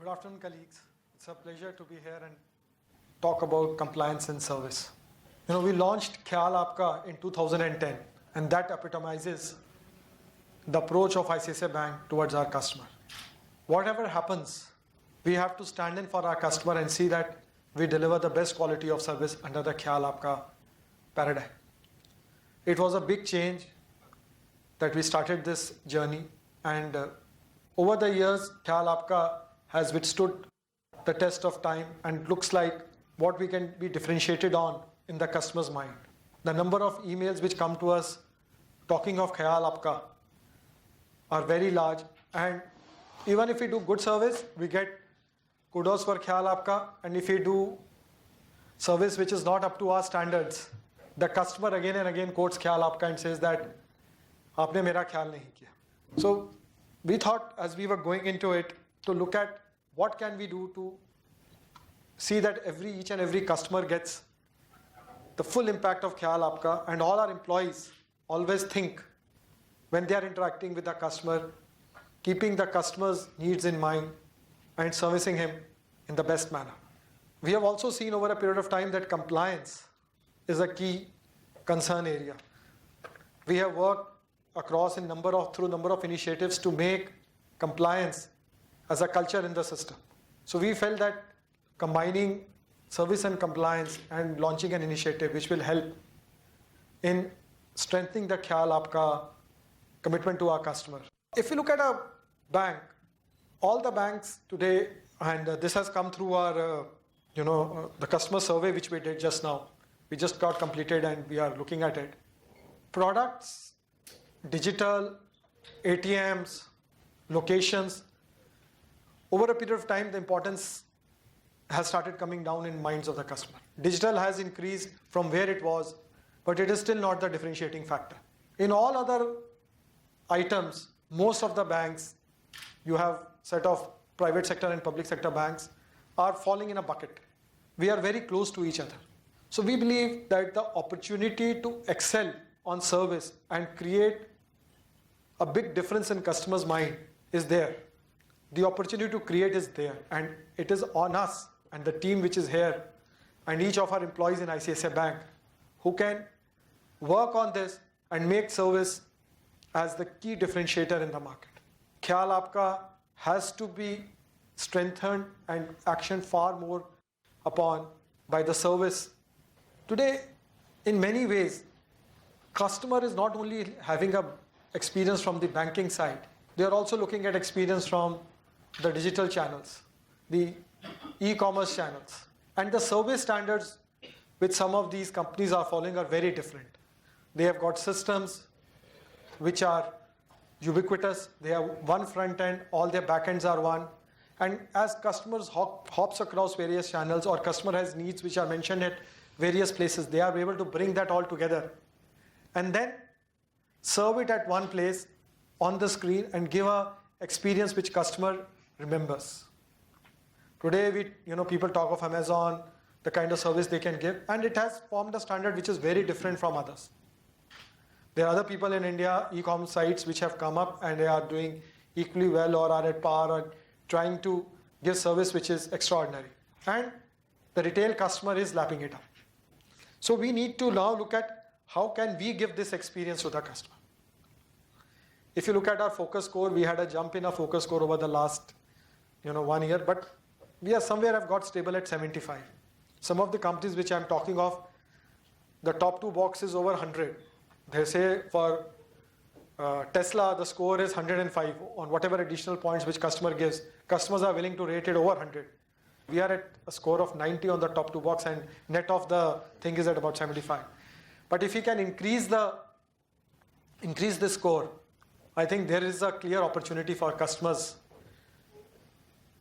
Good afternoon, colleagues. It's a pleasure to be here and talk about compliance and service. We launched Khayal Aapka in 2010, and that epitomizes the approach of ICICI Bank towards our customer. Whatever happens, we have to stand in for our customer and see that we deliver the best quality of service under the Khayal Aapka paradigm. It was a big change that we started this journey, and over the years, Khayal Aapka has withstood the test of time and looks like what we can be differentiated on in the customer's mind. The number of emails which come to us talking of Khayal Aapka are very large, and even if we do good service, we get kudos for Khayal Aapka, and if we do service which is not up to our standards, the customer again and again quotes Khayal Aapka and says that aapne mera khayal nahi kiya. So we thought as we were going into it to look at what can we do to see that each and every customer gets the full impact of Khayal Aapka, and all our employees always think when they are interacting with the customer, keeping the customer's needs in mind and servicing him in the best manner. We have also seen over a period of time that compliance is a key concern area. We have worked across through a number of initiatives to make compliance as a culture in the system. So we felt that combining service and compliance and launching an initiative which will help in strengthening the Khayal Aapka commitment to our customer. If you look at a bank, all the banks today, and this has come through our, the customer survey which we did just now. We just got completed and we are looking at it. Products, digital, ATMs, locations, over a period of time, the importance has started coming down in minds of the customer. Digital has increased from where it was, but it is still not the differentiating factor. In all other items, most of the banks, you have set of private sector and public sector banks, are falling in a bucket. We are very close to each other. So we believe that the opportunity to excel on service and create a big difference in customers' mind is there. The opportunity to create is there, and it is on us and the team which is here and each of our employees in ICICI Bank who can work on this and make service as the key differentiator in the market. Khayal Aapka has to be strengthened and actioned far more upon by the service. Today, in many ways, customer is not only having a experience from the banking side, they are also looking at experience from the digital channels, the e-commerce channels. And the service standards which some of these companies are following are very different. They have got systems which are ubiquitous. They have one front end, all their back ends are one. And as customers hops across various channels, or customer has needs which are mentioned at various places, they are able to bring that all together and then serve it at one place on the screen and give a experience which customer remembers. Today, people talk of Amazon, the kind of service they can give, and it has formed a standard which is very different from others. There are other people in India, e-commerce sites which have come up and they are doing equally well or are at par or trying to give service which is extraordinary. And the retail customer is lapping it up. So we need to now look at how can we give this experience to the customer. If you look at our focus score, we had a jump in our focus score over the last 1 year, but we are somewhere have got stable at 75. Some of the companies which I'm talking of, the top 2 boxes over 100. They say for Tesla, the score is 105 on whatever additional points which customer gives. Customers are willing to rate it over 100. We are at a score of 90 on the top 2 box, and net of the thing is at about 75. But if we can increase the score, I think there is a clear opportunity for customers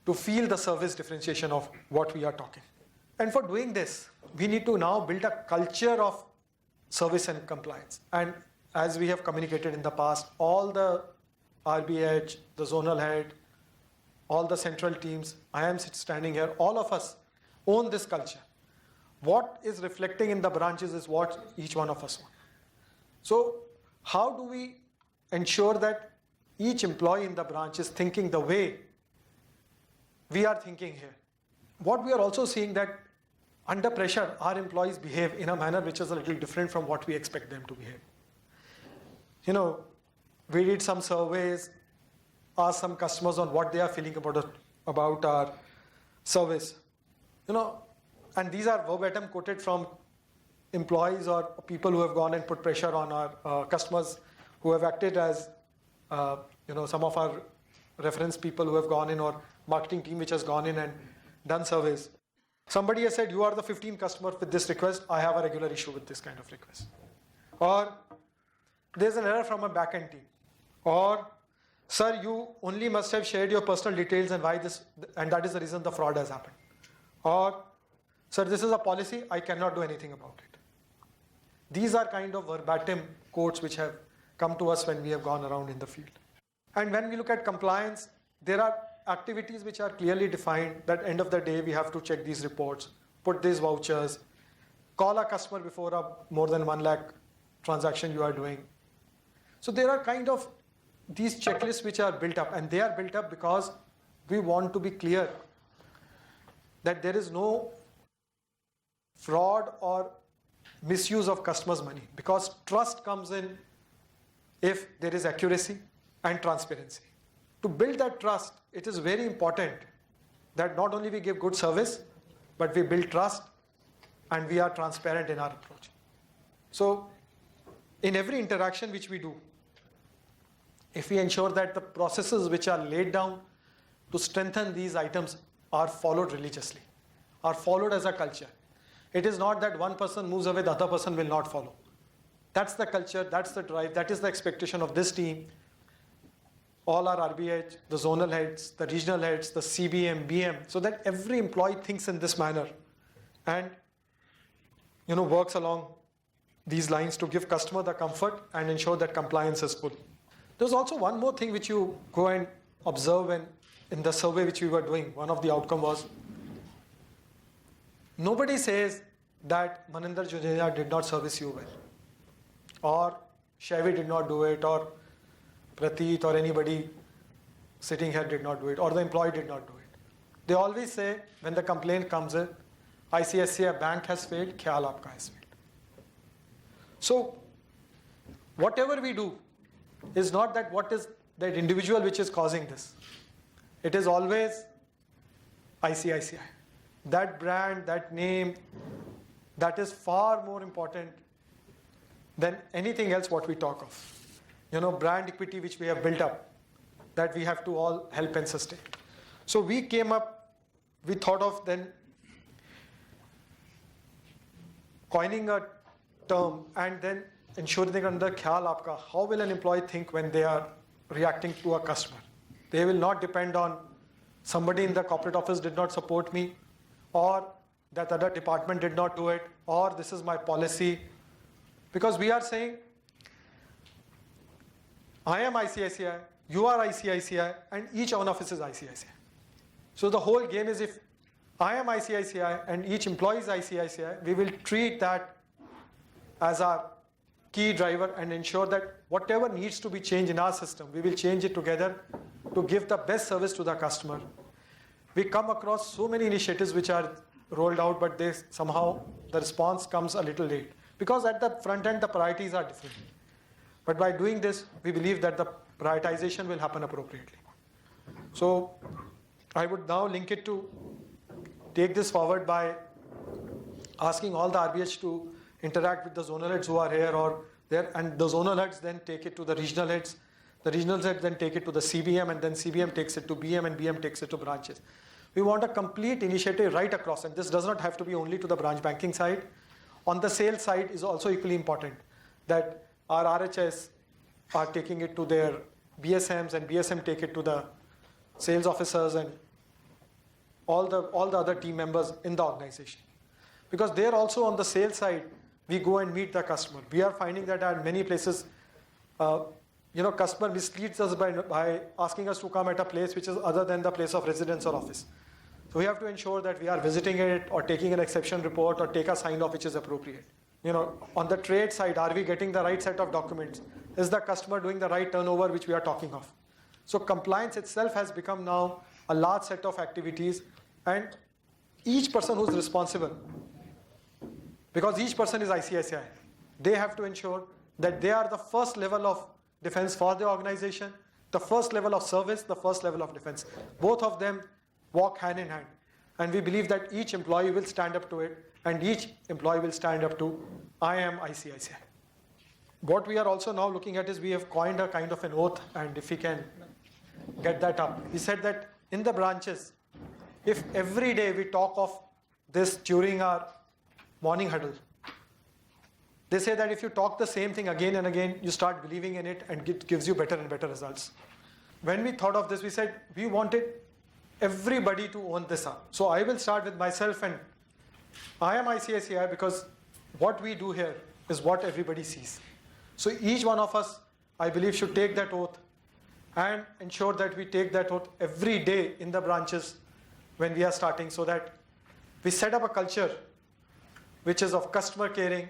to feel the service differentiation of what we are talking. And for doing this, we need to now build a culture of service and compliance. And as we have communicated in the past, all the RBH, the zonal head, all the central teams, I am standing here, all of us own this culture. What is reflecting in the branches is what each one of us want. So how do we ensure that each employee in the branch is thinking the way we are thinking here. What we are also seeing that under pressure, our employees behave in a manner which is a little different from what we expect them to behave. We did some surveys, asked some customers on what they are feeling about our service. And these are verbatim quoted from employees or people who have gone and put pressure on our customers, who have acted as some of our reference people who have gone in, or marketing team which has gone in and done surveys. Somebody has said, you are the 15th customer with this request, I have a regular issue with this kind of request. Or there's an error from a backend team. Or, sir, you only must have shared your personal details and that is the reason the fraud has happened. Or, sir, this is a policy, I cannot do anything about it. These are kind of verbatim quotes which have come to us when we have gone around in the field. And when we look at compliance, there are activities which are clearly defined that end of the day we have to check these reports, put these vouchers, call a customer before a more than 1 lakh transaction you are doing. So there are kind of these checklists which are built up, and they are built up because we want to be clear that there is no fraud or misuse of customers' money, because trust comes in if there is accuracy and transparency. To build that trust, it is very important that not only we give good service, but we build trust and we are transparent in our approach. So in every interaction which we do, if we ensure that the processes which are laid down to strengthen these items are followed religiously, are followed as a culture. It is not that one person moves away, the other person will not follow. That's the culture, that's the drive, that is the expectation of this team. All our RBH, the zonal heads, the regional heads, the CBM, BM, so that every employee thinks in this manner and works along these lines to give customer the comfort and ensure that compliance is full. There's also one more thing which you go and observe in the survey which we were doing. One of the outcome was, nobody says that Maninder Juneja did not service you well, or Shavi did not do it, or Prateet or anybody sitting here did not do it, or the employee did not do it. They always say, when the complaint comes in, ICICI Bank has failed, Khyaal Aapka has failed. So whatever we do is not that what is that individual which is causing this. It is always ICICI. That brand, that name, that is far more important than anything else what we talk of. Brand equity which we have built up, that we have to all help and sustain. So we thought of then coining a term and then ensuring that under Khyaal Aapka, how will an employee think when they are reacting to a customer? They will not depend on somebody in the corporate office did not support me, or that other department did not do it, or this is my policy. Because we are saying, I am ICICI, you are ICICI, and each one of us is ICICI. So the whole game is, if I am ICICI and each employee is ICICI, we will treat that as our key driver and ensure that whatever needs to be changed in our system, we will change it together to give the best service to the customer. We come across so many initiatives which are rolled out, but somehow the response comes a little late. Because at the front end, the priorities are different. But by doing this, we believe that the prioritization will happen appropriately. So I would now link it to take this forward by asking all the RBH to interact with the zonal heads who are here or there, and the zonal heads then take it to the regional heads. The regional heads then take it to the CBM, and then CBM takes it to BM, and BM takes it to branches. We want a complete initiative right across, and this does not have to be only to the branch banking side. On the sales side is also equally important, that our RHS are taking it to their BSMs, and BSM take it to the sales officers and all the other team members in the organization. Because there also on the sales side, we go and meet the customer. We are finding that at many places, customer misleads us by asking us to come at a place which is other than the place of residence or office. So we have to ensure that we are visiting it or taking an exception report or take a sign off which is appropriate. On the trade side, are we getting the right set of documents? Is the customer doing the right turnover which we are talking of? So compliance itself has become now a large set of activities, and each person who's responsible, because each person is ICICI, they have to ensure that they are the first level of defense for the organization, the first level of service, the first level of defense. Both of them walk hand in hand. And we believe that each employee will stand up to it, and each employee will stand up to, I am ICICI. What we are also now looking at is we have coined a kind of an oath, and if we can get that up. We said that in the branches, if every day we talk of this during our morning huddle, they say that if you talk the same thing again and again, you start believing in it and it gives you better and better results. When we thought of this, we said we wanted everybody to own this up. So I will start with myself, and I am ICICI because what we do here is what everybody sees. So each one of us, I believe, should take that oath and ensure that we take that oath every day in the branches when we are starting, so that we set up a culture which is of customer caring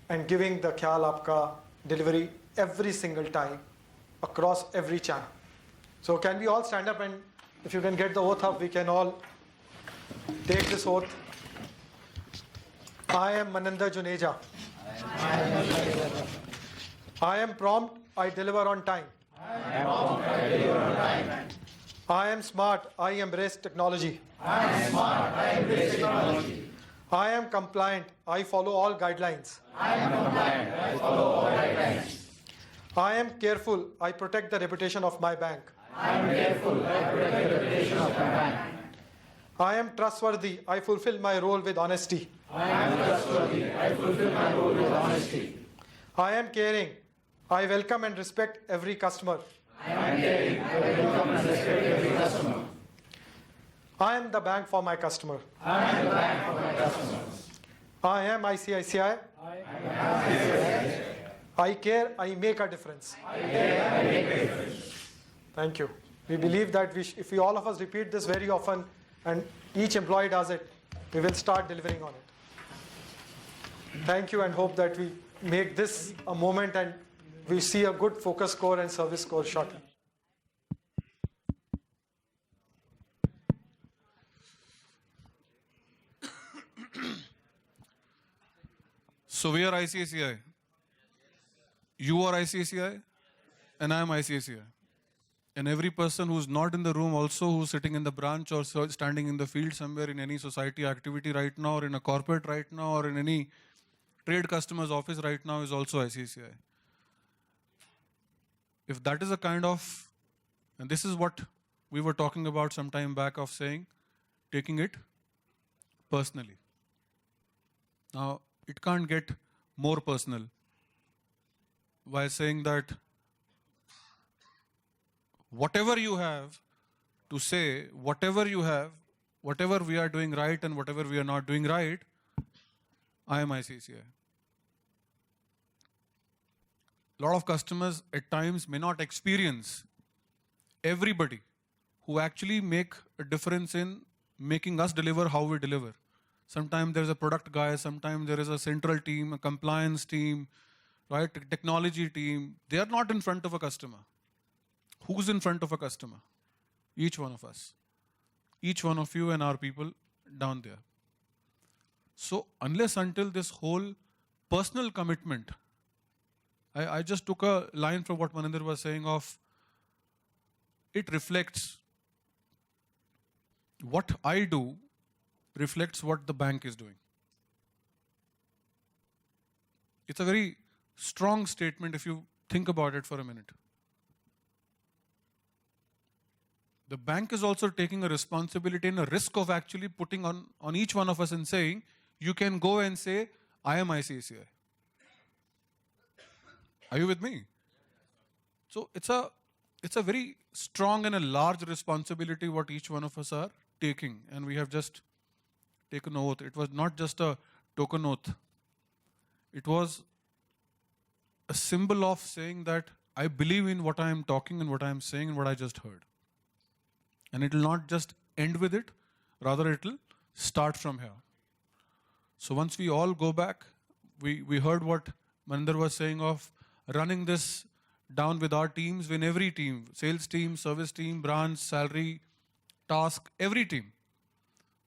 and giving the Khyal Aapka delivery every single time across every channel. So can we all stand up, and if you can get the oath up, we can all take this oath. I am Maninder Juneja. I am prompt, I deliver on time. I am smart, I embrace technology. I am compliant, I follow all guidelines. I am careful, I protect the reputation of my bank. I am trustworthy, I fulfill my role with honesty. I am caring, I welcome and respect every customer. I am the bank for my customer. I am ICICI. I care, I make a difference. Thank you. We believe that if we all of us repeat this very often and each employee does it, we will start delivering on it. Thank you, and hope that we make this a moment and we see a good focus score and service score shortly. So we are ICICI. You are ICICI, and I am ICICI. And every person who's not in the room also, who's sitting in the branch or standing in the field somewhere in any society activity right now, or in a corporate right now, or in any trade customer's office right now, is also ICICI. If that is a kind of, and this is what we were talking about some time back, of saying, taking it personally. Now, it can't get more personal by saying that whatever you have to say, whatever you have, whatever we are doing right and whatever we are not doing right, I am ICICI. A lot of customers at times may not experience everybody who actually make a difference in making us deliver how we deliver. Sometimes there's a product guy, sometimes there is a central team, a compliance team, right? A technology team. They are not in front of a customer. Who's in front of a customer? Each one of us. Each one of you and our people down there. So unless until this whole personal commitment, I just took a line from what Maninder was saying of, it reflects what I do reflects what the bank is doing. It's a very strong statement if you think about it for a minute. The bank is also taking a responsibility and a risk of actually putting on each one of us and saying, you can go and say, I am ICICI. Are you with me? So it's a very strong and a large responsibility what each one of us are taking, and we have just taken oath. It was not just a token oath. It was a symbol of saying that I believe in what I am talking and what I am saying and what I just heard. And it will not just end with it, rather it will start from here. So once we all go back, we heard what Maninder was saying of running this down with our teams, in every team, sales team, service team, branch, salary, task, every team.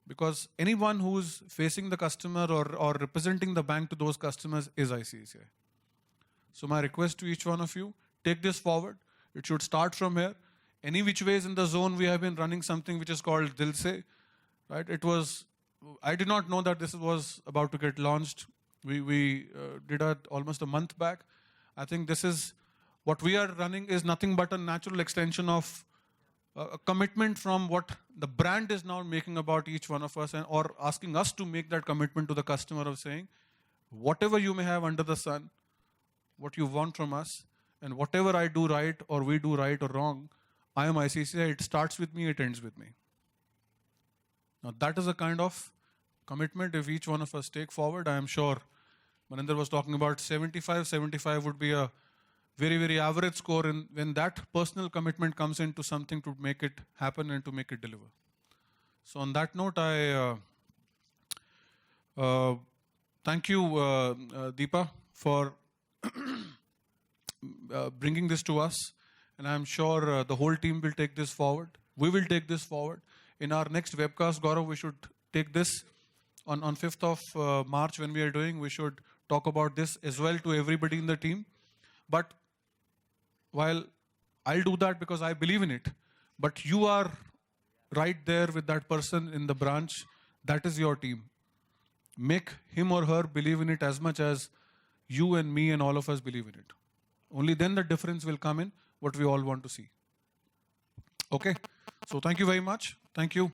Because anyone who's facing the customer or representing the bank to those customers is ICICI. So my request to each one of you, take this forward. It should start from here. Any which ways in the zone, we have been running something which is called Dil Se. Right? I did not know that this was about to get launched. We did it almost a month back. I think this is, what we are running is nothing but a natural extension of a commitment from what the brand is now making about each one of us, or asking us to make that commitment to the customer of saying, whatever you may have under the sun, what you want from us, and whatever I do right or we do right or wrong, I am ICICI, it starts with me, it ends with me. Now that is a kind of commitment if each one of us take forward. I am sure Maninder was talking about 75 would be a very, very average score when that personal commitment comes into something to make it happen and to make it deliver. So on that note, I thank you, Deepa, for bringing this to us. And I'm sure the whole team will take this forward. We will take this forward. In our next webcast, Gaurav, we should take this on 5th of March when we are doing. We should talk about this as well to everybody in the team. But while I'll do that because I believe in it, but you are right there with that person in the branch. That is your team. Make him or her believe in it as much as you and me and all of us believe in it. Only then the difference will come in what we all want to see. Okay? So thank you very much. Thank you.